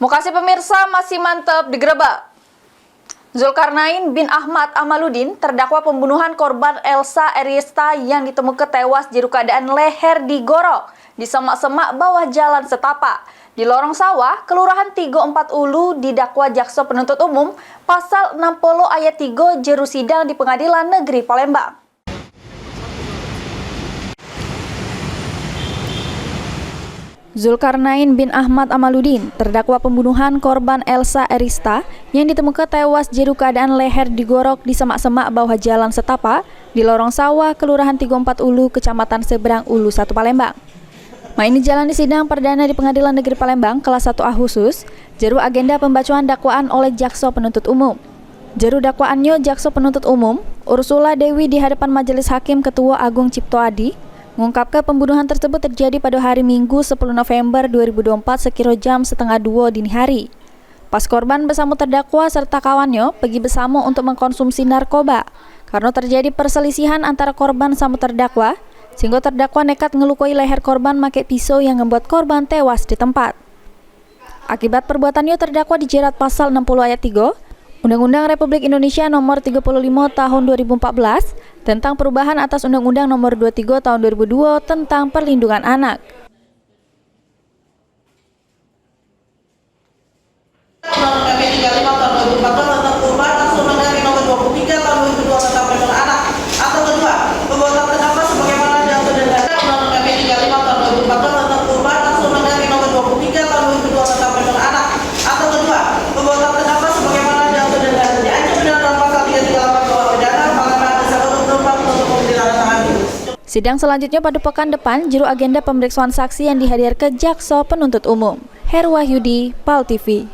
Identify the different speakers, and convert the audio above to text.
Speaker 1: Makasih pemirsa, masih mantap digerebek. Zulkarnain bin Ahmad Amaludin, terdakwa pembunuhan korban Elsa Erista yang ditemukan tewas di keadaan leher digorok di semak-semak bawah jalan setapak di lorong sawah, Kelurahan Tigo 4 Ulu, didakwa jaksa penuntut umum pasal 60 ayat 3 jeru sidang di Pengadilan Negeri Palembang. Zulkarnain bin Ahmad Amaludin, terdakwa pembunuhan korban Elsa Erista yang ditemukan tewas di keadaan leher digorok di semak-semak bawah jalan setapak di lorong sawah Kelurahan Tigo 4 Ulu, Kecamatan Seberang Ulu 1 Palembang. Ini jalan di sidang perdana di Pengadilan Negeri Palembang kelas 1A khusus, jeru agenda pembacaan dakwaan oleh jaksa penuntut umum. Jeru dakwaannya jaksa penuntut umum Ursula Dewi di hadapan Majelis Hakim Ketua Agung Cipto Adi mengungkapkan pembunuhan tersebut terjadi pada hari Minggu 10 November 2024 sekira jam 1:30 dini hari. Pas korban bersama terdakwa serta kawannya pergi bersama untuk mengkonsumsi narkoba karena terjadi perselisihan antara korban sama terdakwa, sehingga terdakwa nekat ngelukai leher korban pakai pisau yang membuat korban tewas di tempat. Akibat perbuatannya terdakwa dijerat pasal 60 ayat 3 Undang-Undang Republik Indonesia Nomor 35 Tahun 2014 tentang perubahan atas Undang-Undang Nomor 23 Tahun 2002 tentang perlindungan anak.
Speaker 2: Undang-Undang PP 35 Tahun 2014 tentang perubahan atas Undang-Undang Nomor 23 Tahun 2002 tentang perlindungan anak. Atau kedua, perbuatan terdakwa sebagaimana diatur dalam Undang-Undang PP 35 Tahun 2014 tentang perubahan atas Undang-Undang Nomor 23 Tahun 2002 tentang perlindungan anak. Atau kedua, perbuatan terdakwa sebagaimana diatur dalam diancam dalam pasal 338 KUH pidana Mahkamah Dasar untuk ditandatangani.
Speaker 1: Sidang selanjutnya pada pekan depan, jeru agenda pemeriksaan saksi yang dihadirkan jaksa penuntut umum. Herwahyudi, PAL TV.